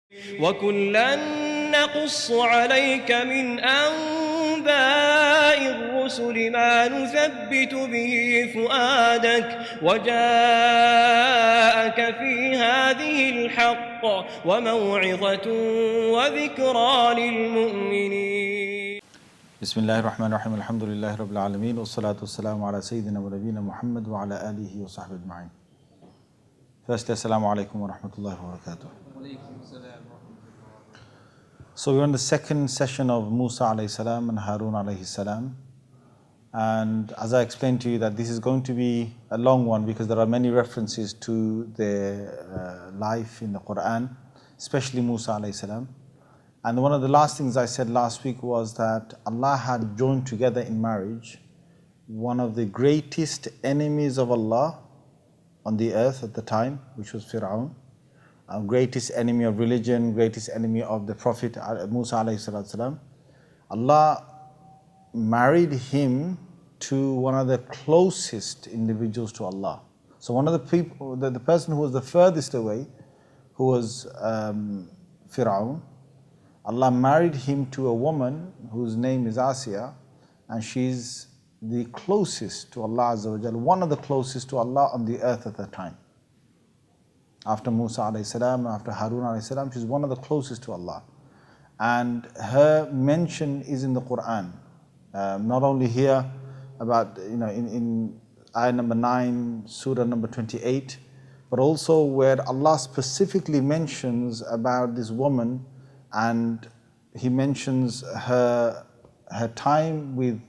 وكلا نقص عليك من أنباء الرسل ما نثبت به فؤادك وجاءك في هذه الحق وموعظة وذكرى للمؤمنين. بسم الله الرحمن الرحيم. الحمد لله رب العالمين والصلاة والسلام على سيدنا ونبينا محمد وعلى آله وصحبه أجمعين. Firstly, Assalamu alaikum wa rahmatullahi wa barakatuh. So we're on the second session of Musa alayhi salam and Harun alayhi salam, and as I explained to you that this is going to be a long one because there are many references to their life in the Quran, especially Musa alayhi salam. And one of the last things I said last week was that Allah had joined together in marriage one of the greatest enemies of Allah on the earth at the time, which was Pharaoh, greatest enemy of religion, greatest enemy of the Prophet Musa alayhi salam. Allah married him to one of the closest individuals to Allah. So one of the people, the person who was the furthest away, who was Pharaoh, Allah married him to a woman whose name is Asiya, and she's the closest to Allah Azza wa Jal, one of the closest to Allah on the earth at that time. After Musa alayhi salam, after Harun alayhi salam, she's one of the closest to Allah. And her mention is in the Quran. Not only here, about, in ayah number 9, surah number 28, but also where Allah specifically mentions about this woman, and He mentions her time with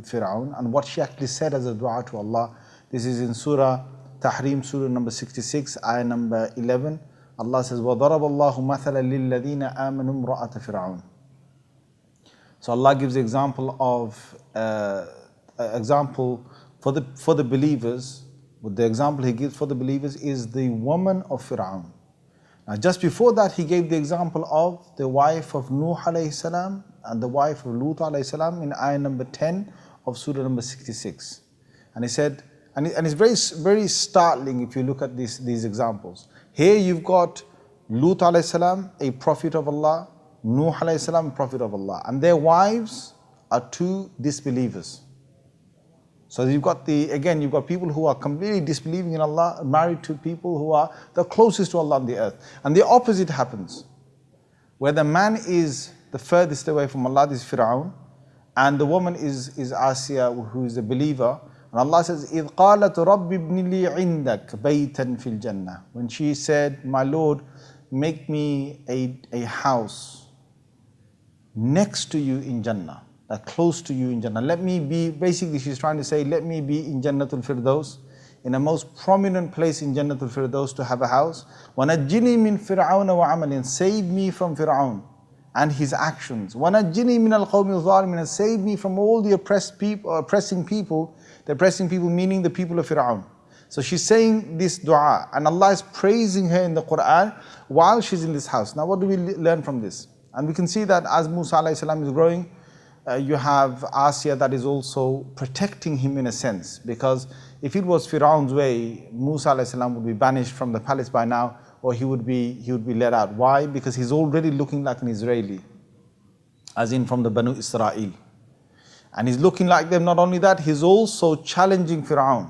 Pharaoh and what she actually said as a dua to Allah. This is in Surah Tahrim, Surah number 66, ayah number 11. Allah says, وَضَرَبَ اللَّهُ مَثَلًا لِلَّذِينَ آمَنُوا امْرَأَةَ فِرْعَوْنَ. So Allah gives example for the believers. But the example He gives for the believers is the woman of Pharaoh. Now just before that, He gave the example of the wife of Nuh alayhi salam and the wife of Lut alayhi salam in ayah number 10 of Surah number 66. And He said, and it's very, very startling if you look at these examples. Here you've got Lut alayhi salam, a prophet of Allah, Nuh alayhi salam, a prophet of Allah, and their wives are two disbelievers. So you've got people who are completely disbelieving in Allah, married to people who are the closest to Allah on the earth. And the opposite happens, where the man is the furthest away from Allah, this is Pharaoh, and the woman is Asiya, who is a believer. And Allah says, إِذْ قَالَتْ رَبِّ ابْنِ لِي عِنْدَكَ بَيْتًا فِي الْجَنَّةِ. When she said, my Lord, make me a house next to you in Jannah, close to you in Jannah. Let me be, basically she's trying to say, let me be in Jannatul Firdaus, in a most prominent place in Jannatul Firdaus to have a house. وَنَجِّنِي مِنْ فِرْعَوْنَ وَعَمَلٍ. Save me from Fir'aun and his actions. وَنَجِّنِي مِنَ الْقَوْمِ الظَّالِمِينَ. Save me from all the oppressing people. The oppressing people meaning the people of Fir'aun. So she's saying this dua, and Allah is praising her in the Quran while she's in this house. Now what do we learn from this? And we can see that as Musa alayhi salam is growing, you have Asiya that is also protecting him in a sense, because if it was Fir'aun's way, Musa alayhi salam would be banished from the palace by now, or he would be let out. Why? Because he's already looking like an Israeli, as in from the Banu Israel. And he's looking like them. Not only that, he's also challenging Pharaoh.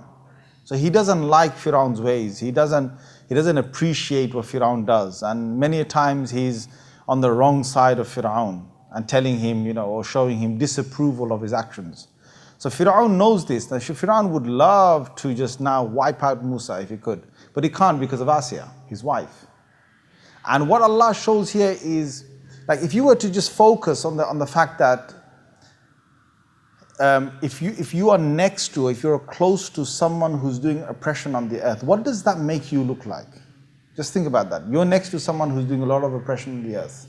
So he doesn't like Pharaoh's ways. He doesn't appreciate what Pharaoh does. And many times he's on the wrong side of Pharaoh and telling him, or showing him disapproval of his actions. So Pharaoh knows this. Now Pharaoh would love to just now wipe out Musa if he could. But he can't because of Asiya, his wife. And what Allah shows here is, like, if you were to just focus on the fact that if you are next to, if you're close to someone who's doing oppression on the earth, what does that make you look like? Just think about that. You're next to someone who's doing a lot of oppression on the earth.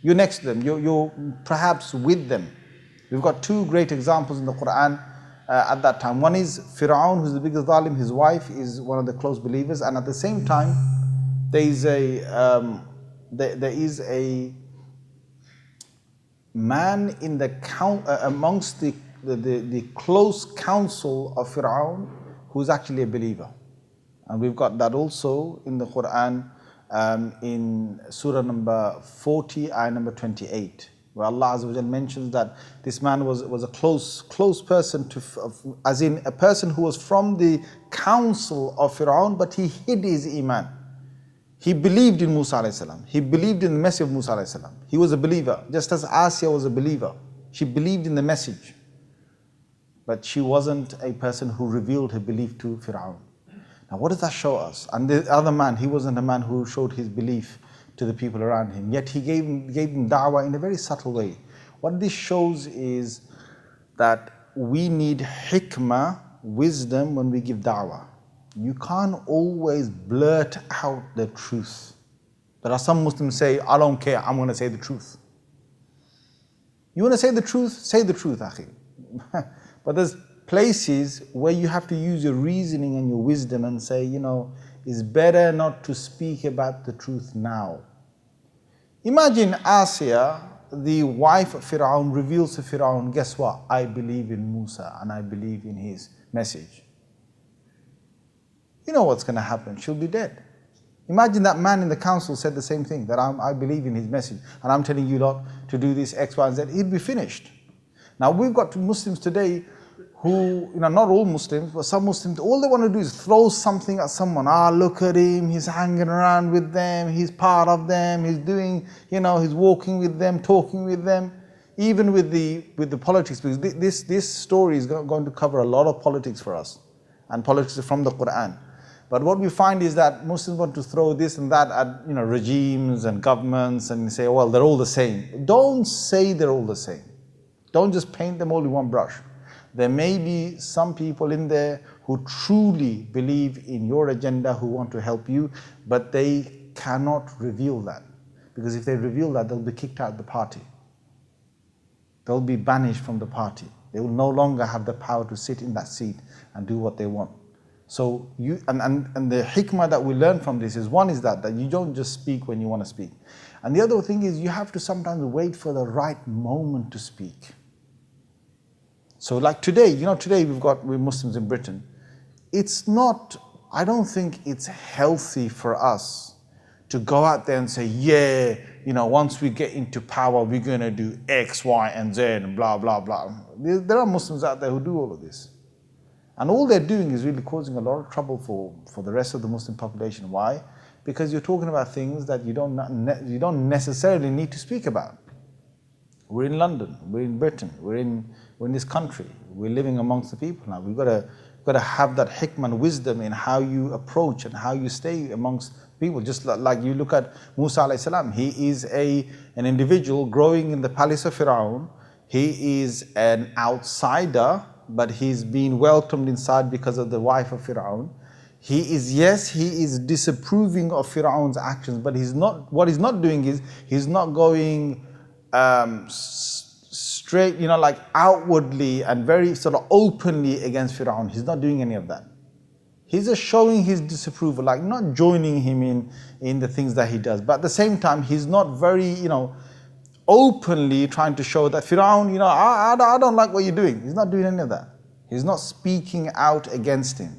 You're next to them. You're perhaps with them. We've got two great examples in the Quran at that time. One is Pharaoh, who's the biggest zalim. His wife is one of the close believers, and at the same time, there is a man in amongst the close counsel of Pharaoh who's actually a believer. And we've got that also in the Quran in Surah number 40, ayah number 28, where Allah Azza wa Jal mentions that this man was a close person to, as in a person who was from the council of Pharaoh, but he hid his iman. He believed in Musa alayhi salam. He believed in the message of Musa alayhi salam. He was a believer, just as Asiya was a believer. She believed in the message, but she wasn't a person who revealed her belief to Pharaoh. Now what does that show us? And the other man, he wasn't a man who showed his belief to the people around him, yet he gave them da'wah in a very subtle way. What this shows is that we need hikmah, wisdom, when we give da'wah. You can't always blurt out the truth. There are some Muslims say, I don't care, I'm going to say the truth. You want to say the truth, akhi. But there's places where you have to use your reasoning and your wisdom and say, it's better not to speak about the truth now. Imagine Asiya, the wife of Pharaoh, reveals to Pharaoh, guess what? I believe in Musa and I believe in his message. You know what's going to happen? She'll be dead. Imagine that man in the council said the same thing, that I believe in his message and I'm telling you lot to do this X, Y, and Z. He'd be finished. Now we've got Muslims today who, not all Muslims, but some Muslims, all they want to do is throw something at someone. Look at him, he's hanging around with them, he's part of them, he's doing, he's walking with them, talking with them. Even with the politics, because this story is going to cover a lot of politics for us, and politics from the Quran. But what we find is that Muslims want to throw this and that at regimes and governments and say, well, they're all the same. Don't say they're all the same. Don't just paint them all with one brush. There may be some people in there who truly believe in your agenda, who want to help you, but they cannot reveal that. Because if they reveal that, they'll be kicked out of the party. They'll be banished from the party. They will no longer have the power to sit in that seat and do what they want. So and the hikmah that we learn from this is, one is that you don't just speak when you want to speak. And the other thing is, you have to sometimes wait for the right moment to speak. So like today, today we're Muslims in Britain. I don't think it's healthy for us to go out there and say, once we get into power, we're going to do X, Y, and Z, and blah, blah, blah. There are Muslims out there who do all of this. And all they're doing is really causing a lot of trouble for the rest of the Muslim population. Why? Because you're talking about things that you don't necessarily need to speak about. We're in London, we're in Britain, we're in this country, we're living amongst the people now. We've got to have that hikmah and wisdom in how you approach and how you stay amongst people. Just like you look at Musa alayhi salam, he is an individual growing in the palace of Pharaoh. He is an outsider, but he's been welcomed inside because of the wife of Pharaoh. He is disapproving of Pharaoh's actions, but what he's not doing is, he's not going straight, like outwardly and very sort of openly against Pharaoh. He's not doing any of that. He's just showing his disapproval, like not joining him in the things that he does. But at the same time, he's not very, openly trying to show that Pharaoh, I don't like what you're doing. He's not doing any of that. He's not speaking out against him.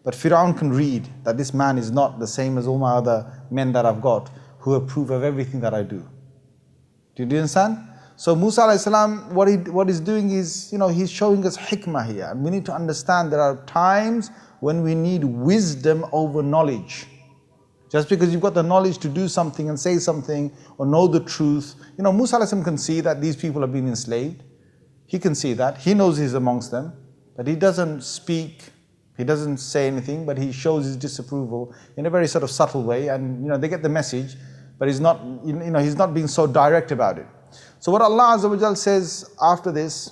But Pharaoh can read that this man is not the same as all my other men that I've got, who approve of everything that I do. Do you understand? So Musa alayhi salam, what he's doing is, he's showing us hikmah here. And we need to understand there are times when we need wisdom over knowledge. Just because you've got the knowledge to do something and say something or know the truth. Musa alayhi salam can see that these people have been enslaved. He can see that. He knows he's amongst them. But he doesn't speak. He doesn't say anything, but he shows his disapproval in a very sort of subtle way. And, they get the message, but he's not, he's not being so direct about it. So what Allah Azza wa Jal says after this,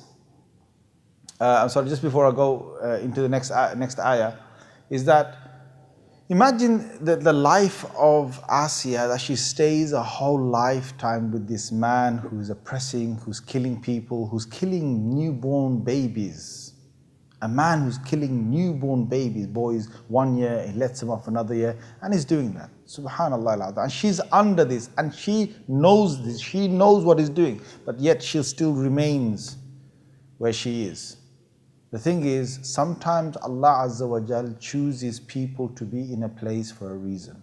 just before I go into the next ayah, is that imagine the life of Asiya, that she stays a whole lifetime with this man who's oppressing, who's killing people, who's killing newborn babies. A man who's killing newborn babies, boys, 1 year, he lets them off another year, and he's doing that. Subhanallah. And she's under this, and she knows this, she knows what he's doing, but yet she still remains where she is. The thing is, sometimes Allah Azza wa Jal chooses people to be in a place for a reason.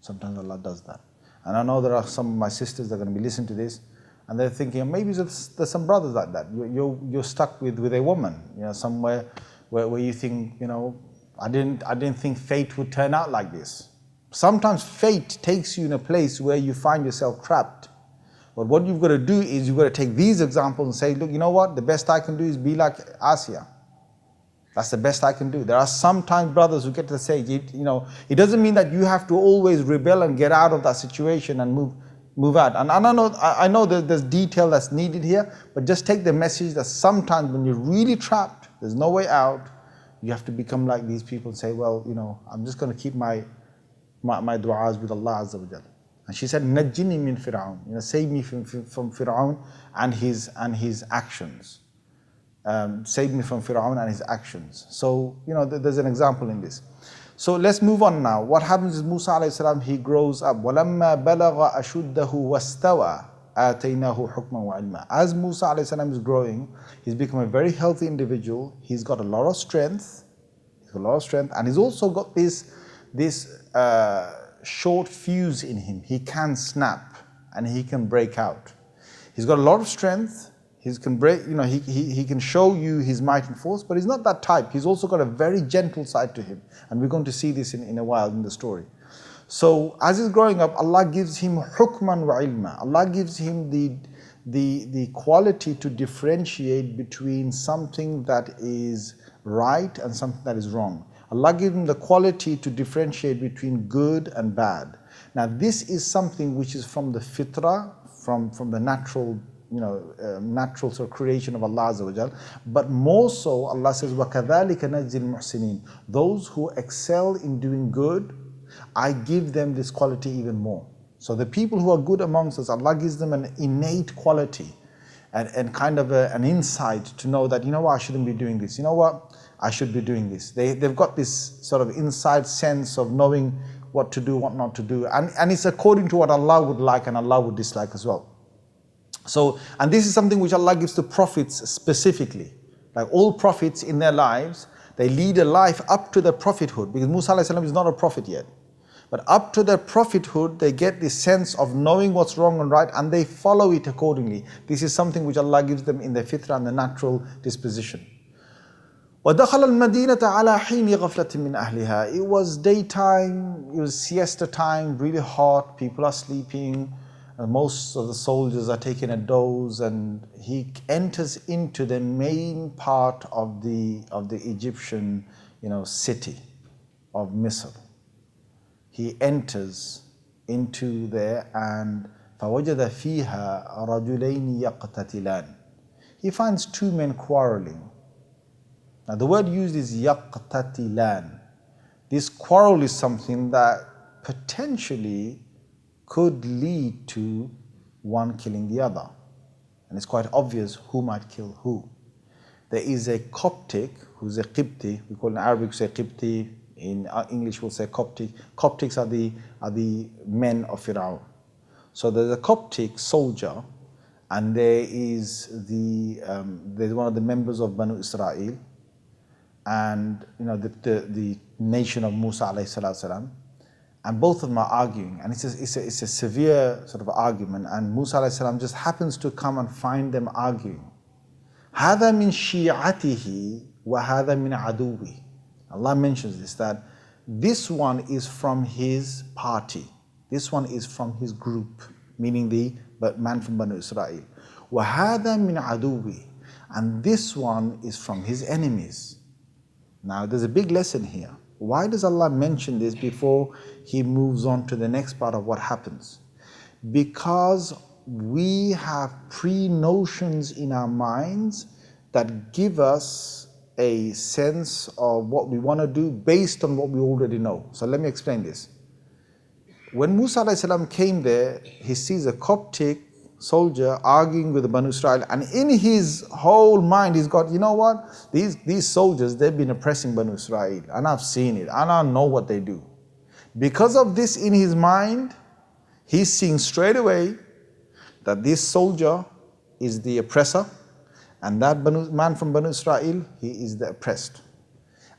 Sometimes Allah does that. And I know there are some of my sisters that are going to be listening to this, and they're thinking, maybe there's some brothers like that. You're stuck with a woman, somewhere where you think, I didn't think fate would turn out like this. Sometimes fate takes you in a place where you find yourself trapped. But what you've got to do is you've got to take these examples and say, look, you know what? The best I can do is be like Asiya. That's the best I can do. There are sometimes brothers who get to the stage, it doesn't mean that you have to always rebel and get out of that situation and move out. And I know that there's detail that's needed here, but just take the message that sometimes when you're really trapped, there's no way out, you have to become like these people and say, well, I'm just going to keep my du'as with Allah Azza wa Jal. And she said, Najjini min Fir'aun, save me from Fir'aun and his actions. Save me from Fir'aun and his actions. So, there's an example in this. So let's move on now. What happens is Musa alayhi salam, he grows up. وَلَمَّا بَلَغَ أَشُدَّهُ وَاسْتَوَى آتَيْنَاهُ حُكْمًا وَعِلْمًا. As Musa alayhi salam is growing, he's become a very healthy individual. He's got a lot of strength. And he's also got this short fuse in him. He can snap and he can break out. He's got a lot of strength. He can break, he can show you his might and force, but he's not that type. He's also got a very gentle side to him. And we're going to see this in a while in the story. So as he's growing up, Allah gives him hukman wa ilma. Allah gives him the quality to differentiate between something that is right and something that is wrong. Allah gives him the quality to differentiate between good and bad. Now this is something which is from the fitrah, from the natural natural sort of creation of Allah Azza wa Jal. But more so, Allah says, وَكَذَلِكَ نَجْزِي الْمُحْسِنِينَ. Those who excel in doing good, I give them this quality even more. So the people who are good amongst us, Allah gives them an innate quality and kind of an insight to know that, what, I shouldn't be doing this. What, I should be doing this. They've got this sort of inside sense of knowing what to do, what not to do. And it's according to what Allah would like and Allah would dislike as well. So, and this is something which Allah gives to prophets specifically. Like all prophets in their lives, they lead a life up to their prophethood, because Musa alayhi salam is not a prophet yet. But up to their prophethood, they get this sense of knowing what's wrong and right, and they follow it accordingly. This is something which Allah gives them in their fitrah and the natural disposition. وَدَخَلَ الْمَدِينَةَ عَلَى حِينِ غَفْلَةٍ مِّنْ أَهْلِهَا. It was daytime, it was siesta time, really hot, people are sleeping. Most of the soldiers are taking a doze, and he enters into the main part of the Egyptian, city of Misr. He enters into there, and فَوَجَدَ فِيهَا رَجُلَيْنِ يَقْتَتِلَانِ. He finds two men quarreling. Now the word used is يَقْتَتِلَانِ. This quarrel is something that potentially could lead to one killing the other. And it's quite obvious who might kill who. There is a Coptic who's a Qibti. We call in Arabic say Qibti. In English we'll say Coptic. Coptics are the men of Pharaoh. So there's a Coptic soldier, and there is there's one of the members of Banu Israel, and the nation of Musa alayhi salam. And both of them are arguing, and it's a severe sort of argument, and Musa alayhi salam just happens to come and find them arguing. هَذَا مِنْ شِيعَتِهِ وَهَذَا مِنْ عَدُوِّهِ. Allah mentions this, that this one is from his party, this one is from his group, meaning the man from Banu Israel. وَهَذَا مِنْ عَدُوِّهِ. And this one is from his enemies. Now there's a big lesson here. Why does Allah mention this before He moves on to the next part of what happens? Because we have pre-notions in our minds that give us a sense of what we want to do based on what we already know. So let me explain this. When Musa alayhi salam came there, he sees a Coptic soldier arguing with the Banu Israel, and in his whole mind he's got, what, these soldiers, they've been oppressing Banu Israel, and I've seen it, and I know what they do. Because of this in his mind, he's seeing straight away that this soldier is the oppressor, and that man from Banu Israel, he is the oppressed.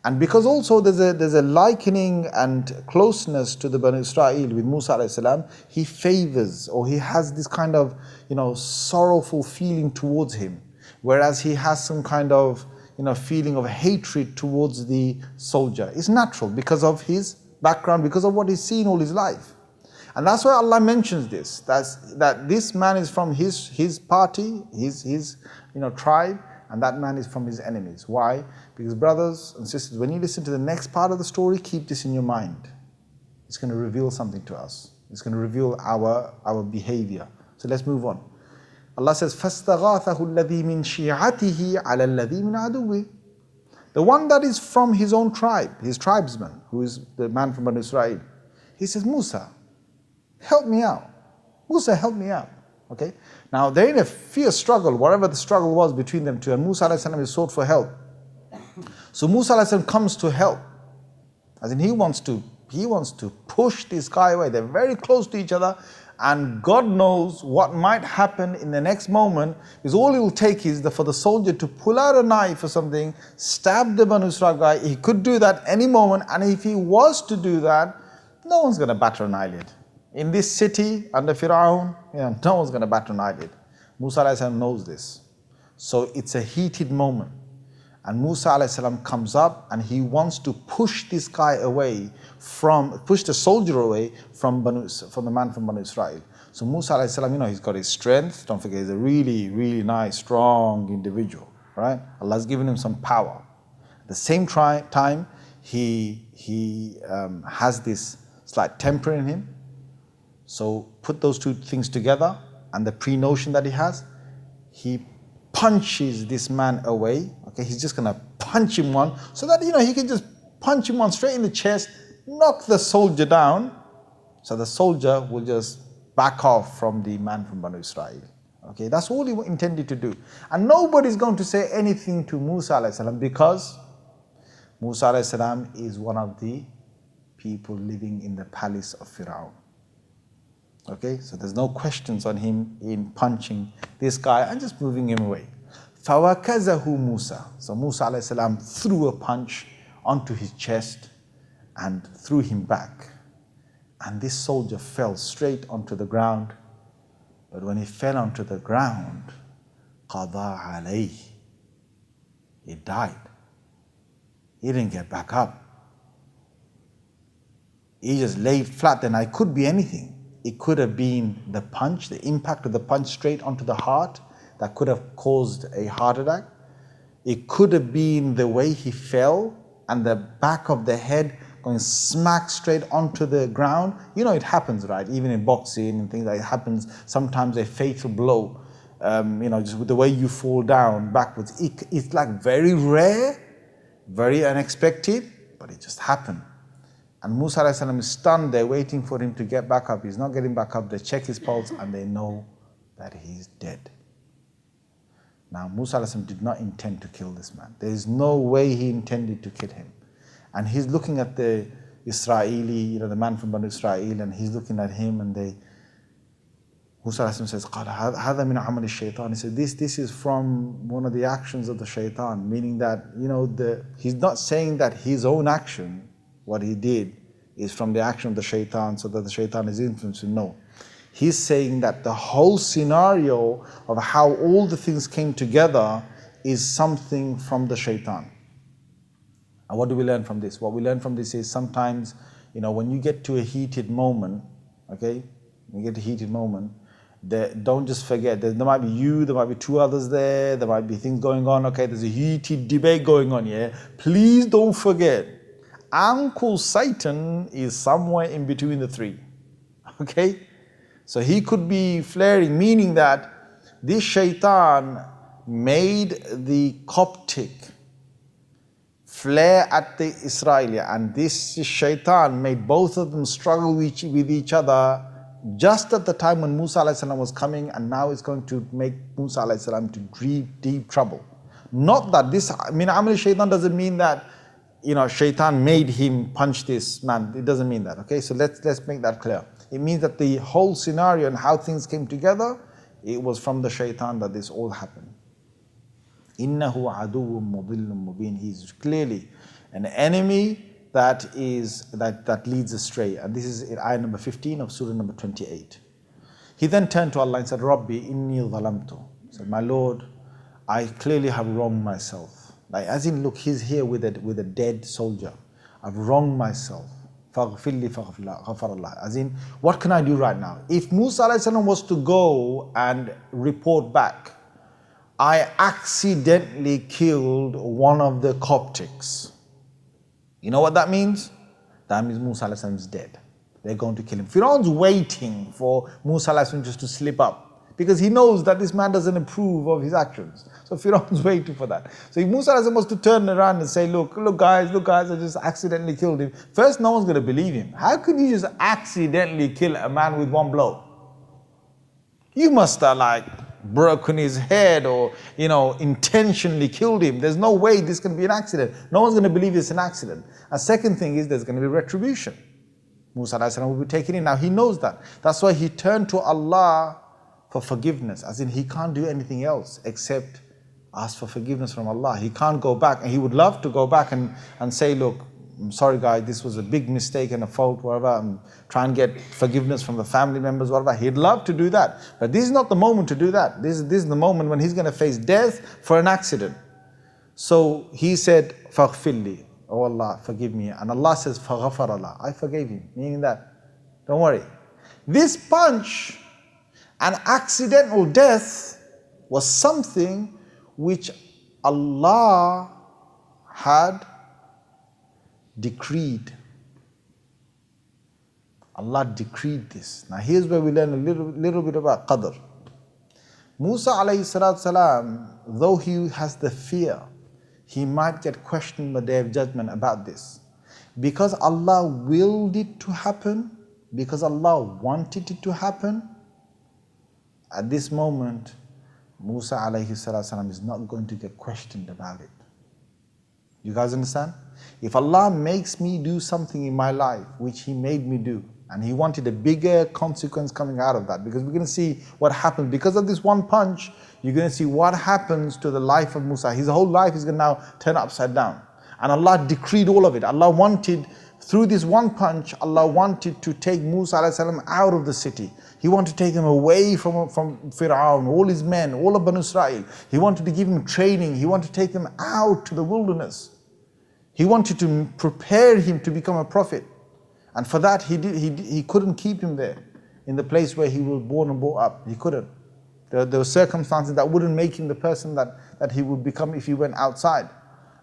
And because also there's a likening and closeness to the Banu Israel with Musa alayhi salam, he favors, or he has this kind of, sorrowful feeling towards him. Whereas he has some kind of, feeling of hatred towards the soldier. It's natural because of his background, because of what he's seen all his life. And that's why Allah mentions this, that this man is from his party, his tribe, and that man is from his enemies. Why? Because brothers and sisters, when you listen to the next part of the story, keep this in your mind. It's going to reveal something to us. It's going to reveal our behavior. So let's move on. Allah says, فَاسْتَغَاثَهُ الَّذِي مِنْ شِيعَتِهِ عَلَى الَّذِي مِنْ عَدُوِّهِ. The one that is from his own tribe, his tribesman, who is the man from Banu Israel, he says, Musa, help me out. Musa, help me out. Okay? Now they're in a fierce struggle, whatever the struggle was between them two, and Musa alayhi salam is sought for help. So Musa alayhi salam comes to help. As in he wants to push this guy away. They're very close to each other, and God knows what might happen in the next moment, because all it will take is for the soldier to pull out a knife or something, stab the Banu Israel guy. He could do that any moment, and if he was to do that, no one's going to batter an eyelid. In this city, under Pharaoh, no one's going to batter an eyelid. Musa alayhi salam knows this. So it's a heated moment. And Musa alayhi salam comes up and he wants to push this guy away push the soldier away from the man from Banu Israel. So Musa alayhi salam, he's got his strength. Don't forget, he's a really, really nice, strong individual, right? Allah's given him some power. At the same time, he has this slight temper in him. So put those two things together and the pre-notion that he has, he punches this man away. Okay, he's just going to punch him one so that, he can just punch him one straight in the chest, knock the soldier down, so the soldier will just back off from the man from Banu Israel. Okay, that's all he intended to do. And nobody's going to say anything to Musa alayhi salam, because Musa alayhi salam is one of the people living in the palace of Pharaoh. Okay, so there's no questions on him in punching this guy and just moving him away. فَوَكَزَهُ Musa. So Musa alayhi salam threw a punch onto his chest and threw him back. And this soldier fell straight onto the ground. But when he fell onto the ground, قَضَى عَلَيْهِ. He died. He didn't get back up. He just laid flat, and it could be anything. It could have been the punch, the impact of the punch straight onto the heart that could have caused a heart attack. It could have been the way he fell and the back of the head going smack straight onto the ground. It happens, right? Even in boxing and things like that, it happens. Sometimes a fatal blow, just with the way you fall down backwards. It's like very rare, very unexpected, but it just happened. And Musa alayhi salam is stunned. They're waiting for him to get back up. He's not getting back up. They check his pulse and they know that he's dead. Now Musa alayhi salam did not intend to kill this man. There is no way he intended to kill him. And he's looking at the Israeli, the man from Banu Israel, and he's looking at him, and Musa alayhi salam says, قَالَ هَذَا مِنْ عَمَلِ الشَّيْطَانِ. He said, this is from one of the actions of the shaitan, meaning that, he's not saying that his own action, what he did, is from the action of the shaitan, so that the shaitan is influencing. No. He's saying that the whole scenario of how all the things came together is something from the shaitan. And what do we learn from this? What we learn from this is sometimes, when you get to a heated moment, okay, don't just forget, there might be you, there might be two others there might be things going on, okay, there's a heated debate going on here. Please don't forget, Uncle Satan is somewhere in between the three, okay? So he could be flaring, meaning that this shaitan made the Coptic flare at the Israeli, and this shaitan made both of them struggle with each other just at the time when Musa alayhi salam was coming, and now it's going to make Musa alayhi salam to deep trouble. Not that this, amal shaitan doesn't mean that, shaitan made him punch this man. It doesn't mean that, okay? So let's make that clear. It means that the whole scenario and how things came together, it was from the shaitan that this all happened. إِنَّهُ عَدُوٌ مُضِلٌّ مُبِينٌ. He's clearly An enemy that leads astray. And this is in ayah number 15 of surah number 28. He then turned to Allah and said, Rabbi inni zalamtu. He said, my Lord, I clearly have wronged myself. Like, as in, look, he's here with a dead soldier. I've wronged myself. Faghfir li ghafar Allah. As in, what can I do right now? If Musa alayhi salam was to go and report back, I accidentally killed one of the Coptics. You know what that means? That means Musa alayhi salam is dead. They're going to kill him. Pharaoh's waiting for Musa alayhi salam just to slip up, because he knows that this man doesn't approve of his actions. So Pharaoh's waiting for that. So if Musa alayhi salam was to turn around and say, look guys, I just accidentally killed him. First, no one's going to believe him. How could you just accidentally kill a man with one blow? You must have broken his head or, intentionally killed him. There's no way this can be an accident. No one's going to believe it's an accident. And second thing is there's going to be retribution. Musa alayhi salam will be taken in. Now he knows that. That's why he turned to Allah for forgiveness. As in, he can't do anything else except ask for forgiveness from Allah. He can't go back. And he would love to go back and say, look, I'm sorry guys, this was a big mistake and a fault, whatever. I'm trying to get forgiveness from the family members, whatever. He'd love to do that. But this is not the moment to do that. This is the moment when he's going to face death for an accident. So he said, Faghfir li. Oh Allah, forgive me. And Allah says, Faghfar Allah. I forgave him. Meaning that, don't worry. This punch, an accidental death, was something which Allah had decreed. Allah decreed this. Now here's where we learn a little bit about qadr. Musa alayhi salatu salam, though he has the fear, he might get questioned on the Day of Judgment about this. Because Allah willed it to happen, because Allah wanted it to happen, at this moment, Musa alayhi salatu salam is not going to get questioned about it. You guys understand? If Allah makes me do something in my life, which He made me do, and He wanted a bigger consequence coming out of that, because we're going to see what happens. Because of this one punch, you're going to see what happens to the life of Musa. His whole life is going to now turn upside down. And Allah decreed all of it. Allah wanted, through this one punch, Allah wanted to take Musa alayhi salam out of the city. He wanted to take him away from Pharaoh, all his men, all of Banu Israel. He wanted to give him training. He wanted to take him out to the wilderness. He wanted to prepare him to become a prophet. And for that, he couldn't keep him there, in the place where he was born and brought up. He couldn't. There were circumstances that wouldn't make him the person that he would become if he went outside.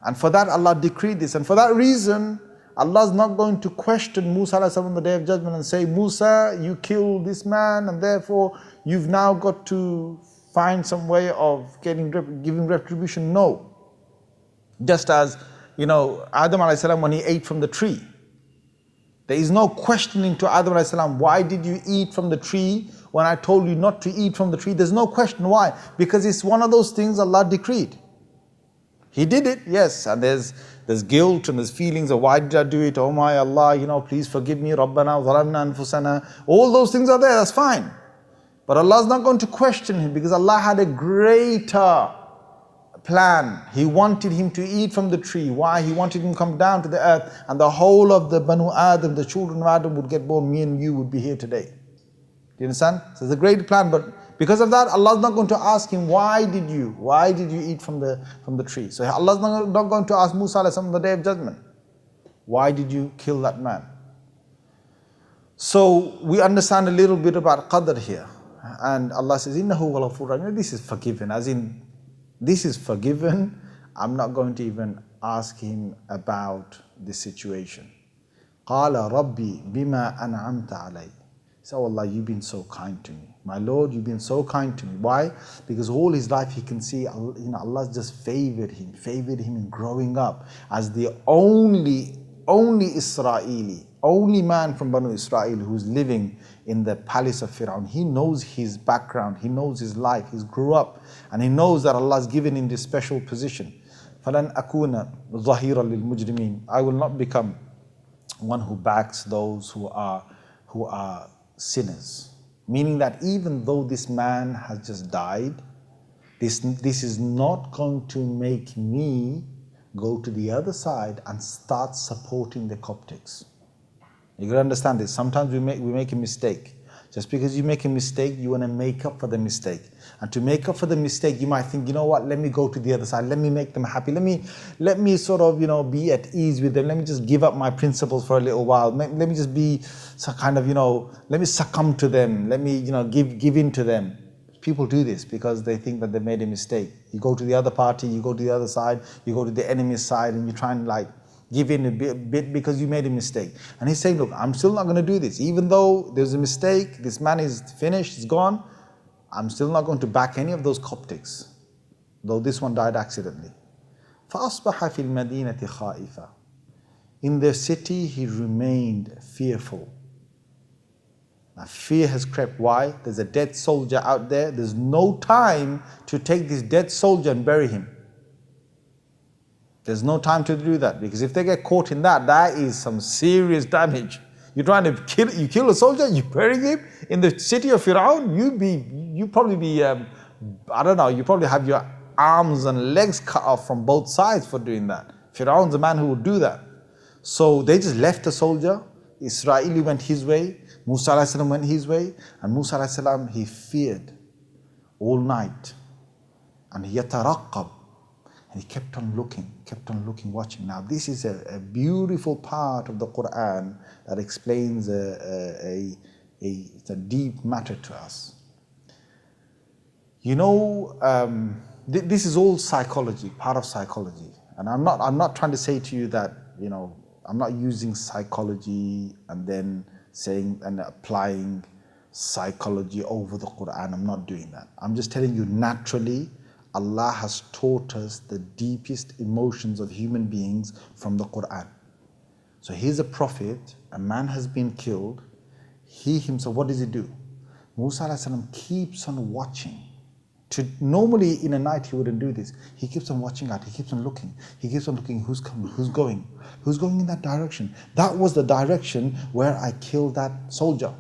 And for that, Allah decreed this. And for that reason, Allah is not going to question Musa alayhi salam on the Day of Judgment and say, Musa, you killed this man, and therefore you've now got to find some way of giving retribution. No. Just as, Adam alayhi salam, when he ate from the tree, there is no questioning to Adam alayhi salam, why did you eat from the tree when I told you not to eat from the tree? There's no question why. Because it's one of those things Allah decreed. He did it, yes, and there's guilt and there's feelings of why did I do it? Oh my Allah, please forgive me, Rabbana zalamna anfusana. All those things are there, that's fine. But Allah is not going to question him, because Allah had a greater plan. He wanted him to eat from the tree. Why? He wanted him to come down to the earth, and the whole of the Banu Adam, the children of Adam, would get born. Me and you would be here today. Do you understand? So it's a great plan, but because of that, Allah is not going to ask him, why did you eat from the tree? So Allah is not going to ask Musa alayhi salam on the Day of Judgment, why did you kill that man? So we understand a little bit about qadr here. And Allah says, Innahu ghafurur rahim. This is forgiven, as in, this is forgiven. I'm not going to even ask him about the situation. Qala Rabbi bima an'amta alay. So Allah, you've been so kind to me. My Lord, you've been so kind to me. Why? Because all his life he can see, Allah's just favored him in growing up as the only Israeli, only man from Banu Israel who's living in the palace of Pharaoh. He knows his background, he knows his life, he's grew up, and he knows that Allah has given him this special position. فَلَنْ أَكُونَ ظَهِيرًا لِلْمُجْرِمِينَ. I will not become one who backs those who are sinners. Meaning that even though this man has just died, this is not going to make me go to the other side and start supporting the Coptics. You gotta understand this. Sometimes we make a mistake. Just because you make a mistake, you want to make up for the mistake. And to make up for the mistake, you might think, you know what, let me go to the other side. Let me make them happy. Let me sort of, be at ease with them. Let me just give up my principles for a little while. Let me just be some kind of, let me succumb to them. Let me, give in to them. People do this because they think that they made a mistake. You go to the other party, you go to the other side, you go to the enemy's side, and you try and give in a bit because you made a mistake. And he's saying, look, I'm still not going to do this. Even though there's a mistake, this man is finished, he's gone, I'm still not going to back any of those Coptics, though this one died accidentally. فَأَصْبَحَ فِي الْمَدِينَةِ خَائِفًا. In the city, he remained fearful. Now, fear has crept. Why? There's a dead soldier out there. There's no time to take this dead soldier and bury him. There's no time to do that, because if they get caught in that, that is some serious damage. You're trying to kill a soldier, you bury him in the city of Pharaoh, you probably be, you probably have your arms and legs cut off from both sides for doing that. Pharaoh's the man who would do that. So they just left the soldier. Israeli went his way, Musa alayhi salam went his way, and Musa alayhi salam, he feared all night. And he yataraqab. And he kept on looking, watching. Now this is a beautiful part of the Quran that explains a deep matter to us. This is all psychology, part of psychology. And I'm not trying to say to you that, I'm not using psychology and then saying and applying psychology over the Quran. I'm not doing that. I'm just telling you, naturally, Allah has taught us the deepest emotions of human beings from the Quran. So he's a prophet, a man has been killed. He himself, what does he do? Musa alayhi salam keeps on watching. Normally in a night he wouldn't do this. He keeps on watching out, he keeps on looking. He keeps on looking, who's coming, who's going? Who's going in that direction? That was the direction where I killed that soldier.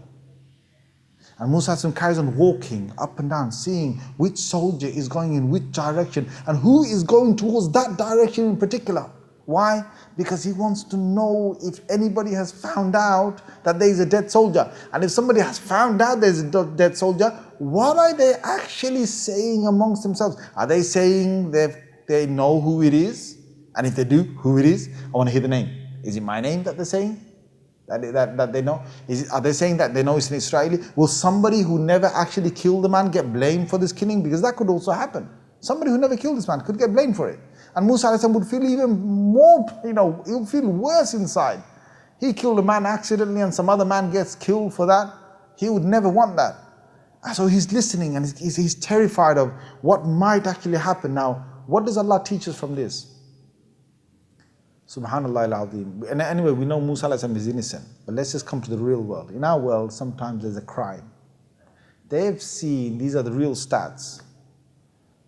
And Musa carries on walking up and down, seeing which soldier is going in which direction and who is going towards that direction in particular. Why? Because he wants to know if anybody has found out that there is a dead soldier. And if somebody has found out there's a dead soldier, what are they actually saying amongst themselves? Are they saying they know who it is? And if they do, who it is? I want to hear the name. Is it my name that they're saying? That they know? Are they saying that they know it's an Israeli? Will somebody who never actually killed the man get blamed for this killing? Because that could also happen. Somebody who never killed this man could get blamed for it. And Musa alayhi salam would feel even more, he would feel worse inside. He killed a man accidentally and some other man gets killed for that. He would never want that. So he's listening and he's terrified of what might actually happen. Now, what does Allah teach us from this? Subhanallah al-Azim. And anyway, we know Musa alayhi salam is innocent. But let's just come to the real world. In our world, sometimes there's a crime. They've seen, these are the real stats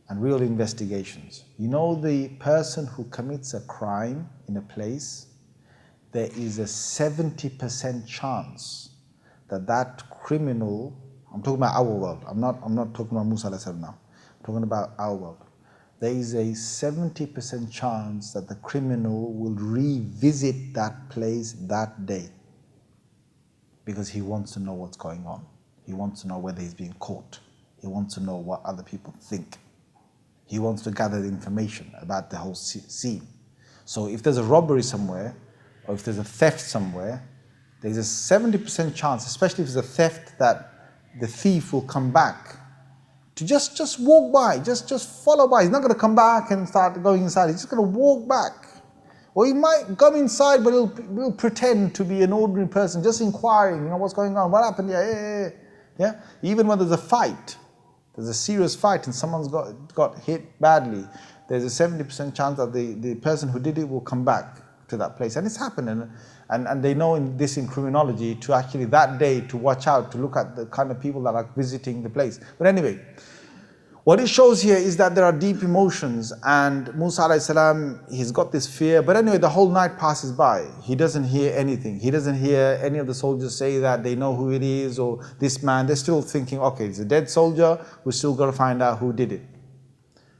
and real investigations. The person who commits a crime in a place, there is a 70% chance that criminal, I'm talking about our world, I'm not talking about Musa alayhi salam now, I'm talking about our world. There is a 70% chance that the criminal will revisit that place that day because he wants to know what's going on. He wants to know whether he's being caught. He wants to know what other people think. He wants to gather the information about the whole scene. So if there's a robbery somewhere, or if there's a theft somewhere, there's a 70% chance, especially if it's a theft, that the thief will come back to just walk by, just follow by. He's not going to come back and start going inside. He's just going to walk back. Or he might come inside, but he'll pretend to be an ordinary person, just inquiring, what's going on, what happened here, yeah. Even when there's a fight, there's a serious fight and someone's got hit badly, there's a 70% chance that the person who did it will come back to that place. And it's happened. And they know in criminology to actually that day to watch out, to look at the kind of people that are visiting the place. But anyway, what it shows here is that there are deep emotions, and Musa alayhi salam, he's got this fear. But anyway, the whole night passes by. He doesn't hear anything. He doesn't hear any of the soldiers say that they know who it is or this man. They're still thinking, okay, it's a dead soldier. We're still got to find out who did it.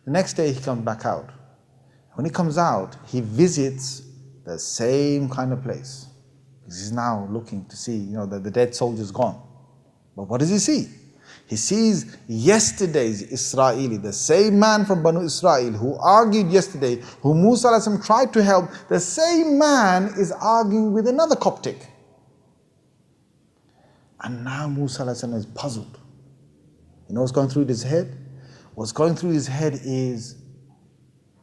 The next day he comes back out. When he comes out, he visits the same kind of place. He's now looking to see, that the dead soldier's gone. But what does he see? He sees yesterday's Israeli, the same man from Banu Israel who argued yesterday, who Musa alayhi salam tried to help. The same man is arguing with another Coptic. And now Musa alayhi salam is puzzled. You know what's going through his head? What's going through his head is,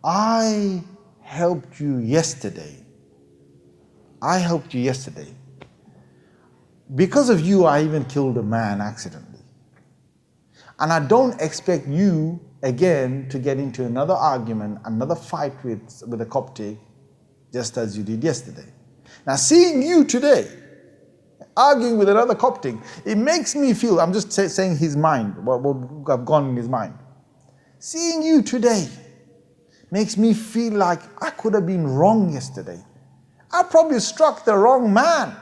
I helped you yesterday. I helped you yesterday. Because of you, I even killed a man accidentally. And I don't expect you again to get into another argument, another fight with a Coptic, just as you did yesterday. Now, seeing you today, arguing with another Coptic, it makes me feel, I'm just saying his mind, what have gone in his mind. Seeing you today makes me feel like I could have been wrong yesterday. I probably struck the wrong man.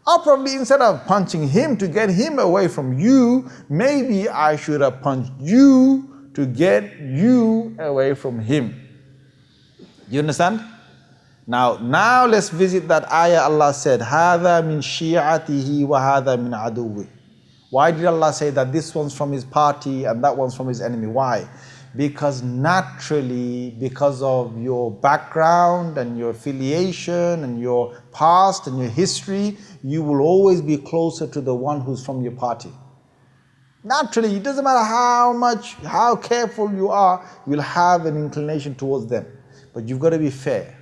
I probably, instead of punching him to get him away from you, maybe I should have punched you to get you away from him. You understand? Now let's visit that ayah. Allah said, هَذَا مِنْ شِيعَتِهِ وَهَذَا مِنْ عَدُوِّهِ. Why did Allah say that this one's from his party and that one's from his enemy? Why? Because naturally, because of your background and your affiliation and your past and your history, you will always be closer to the one who's from your party. Naturally, it doesn't matter how careful you are, you'll have an inclination towards them. But you've got to be fair.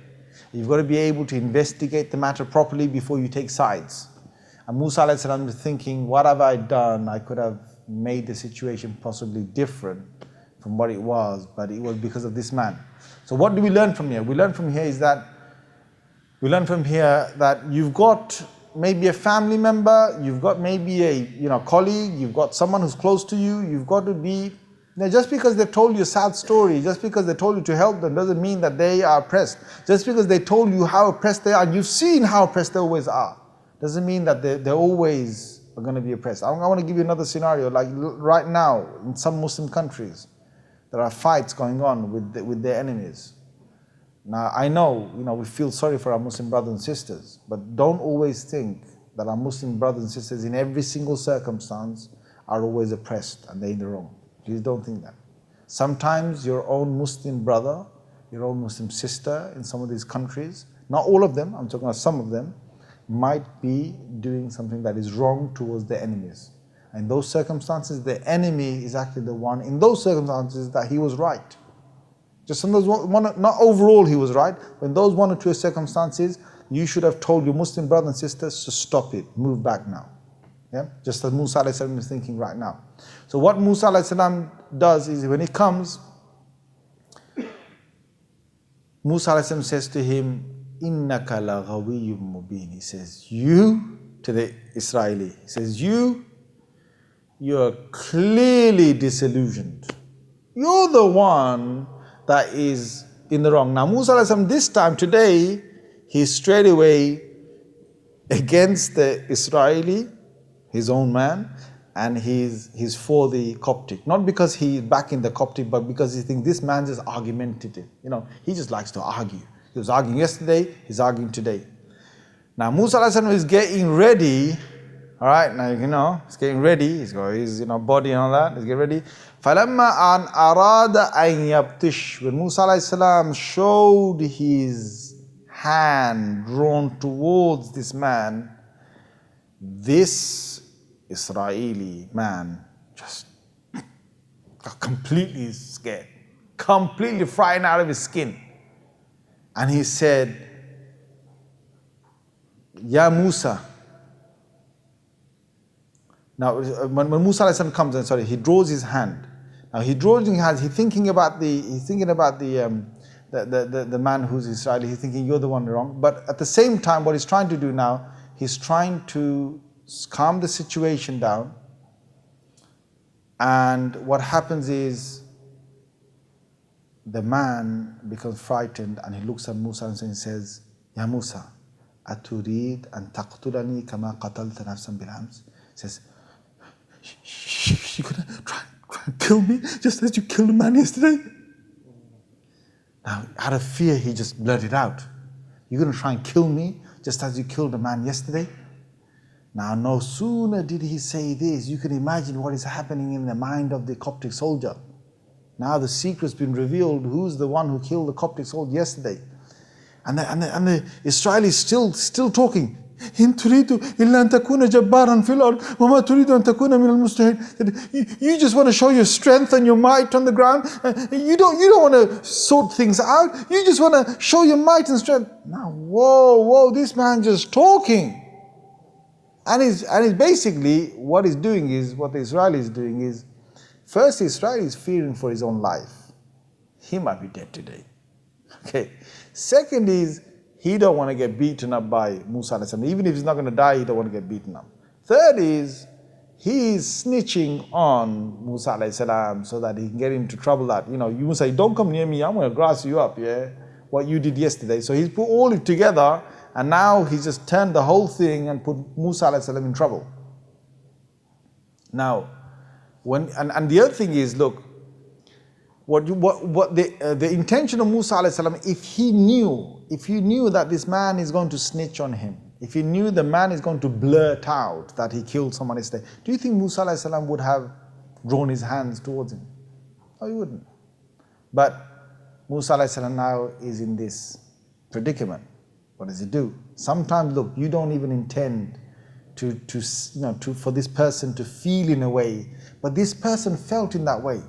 You've got to be able to investigate the matter properly before you take sides. And Musa alayhi salam was thinking, what have I done? I could have made the situation possibly different from what it was, but it was because of this man. So what do we learn from here? We learn from here that you've got maybe a family member, you've got maybe a colleague, you've got someone who's close to you. You've got to be, just because they've told you a sad story, just because they told you to help them, doesn't mean that they are oppressed. Just because they told you how oppressed they are, and you've seen how oppressed they always are, doesn't mean that they're always going to be oppressed. I want to give you another scenario. Like right now in some Muslim countries, there are fights going on with their enemies. Now, I know, we feel sorry for our Muslim brothers and sisters, but don't always think that our Muslim brothers and sisters in every single circumstance are always oppressed and they're in the wrong. Please don't think that. Sometimes your own Muslim brother, your own Muslim sister in some of these countries, not all of them, I'm talking about some of them, might be doing something that is wrong towards their enemies. In those circumstances, the enemy is actually the one, in those circumstances, that he was right. Just in those not overall he was right, but in those one or two circumstances, you should have told your Muslim brothers and sisters to stop it, move back now. Yeah? Just as Musa alayhi salam is thinking right now. So what Musa alayhi salam does is, when he comes, Musa alayhi salam says to him, إِنَّكَ لَغَوِيٌّ مُبِينٌ. He says, you, to the Israeli, he says, you're clearly disillusioned. You're the one that is in the wrong. Now Musa alayhi salam, this time, today, he's straight away against the Israeli, his own man, and he's for the Coptic. Not because he's backing the Coptic, but because he thinks this man's just argumentative. He just likes to argue. He was arguing yesterday, he's arguing today. Now Musa alayhi salam is getting ready. All right, now he's getting ready. He's got his body and all that. He's getting ready. فَلَمَّا أَنْ أَرَادَ أَنْ يَبْتِشْ. When Musa alayhi salam showed his hand drawn towards this man, this Israeli man just got completely scared, completely frightened out of his skin. And he said, Ya Musa. Now, when Musa alayhi salam comes, he draws his hand. Now he draws his hand. He's thinking about the man who's Israeli. He's thinking, you're the one wrong. But at the same time, what he's trying to do now, he's trying to calm the situation down. And what happens is, the man becomes frightened and he looks at Musa and says, Ya Musa, aturid an taqtulani kama qatalta nafsan bil ams. He says, you're gonna try and kill me just as you killed a man yesterday? Now, out of fear, he just blurted out, "You're going to try and kill me just as you killed a man yesterday?" Now, no sooner did he say this, you can imagine what is happening in the mind of the Coptic soldier. Now the secret's been revealed, who's the one who killed the Coptic soldier yesterday. And the Israelis still talking. "In turidu illa an takuna jabbaran fil ard wa ma turidu an takuna min al-mustahid." You just want to show your strength and your might on the ground. You don't want to sort things out. You just want to show your might and strength. Now, whoa, this man just talking. And he's basically, what the Israeli is doing is, first the Israeli is fearing for his own life. He might be dead today. Okay. Second is, he don't want to get beaten up by Musa alayhi salam. Even if he's not going to die, he don't want to get beaten up. Third is, he is snitching on Musa alayhi salam so that he can get into trouble that, you say, "Don't come near me, I'm going to grass you up, yeah, what you did yesterday." So he's put all it together, and now he's just turned the whole thing and put Musa alayhi salam in trouble. Now, and the other thing is, look, what the intention of Musa alayhi salam, if he knew that this man is going to snitch on him, if he knew the man is going to blurt out that he killed someone yesterday, do you think Musa alayhi salam would have drawn his hands towards him? No, he wouldn't. But Musa alayhi salam now is in this predicament. What does he do? Sometimes, look, you don't even intend for this person to feel in a way, but this person felt in that way.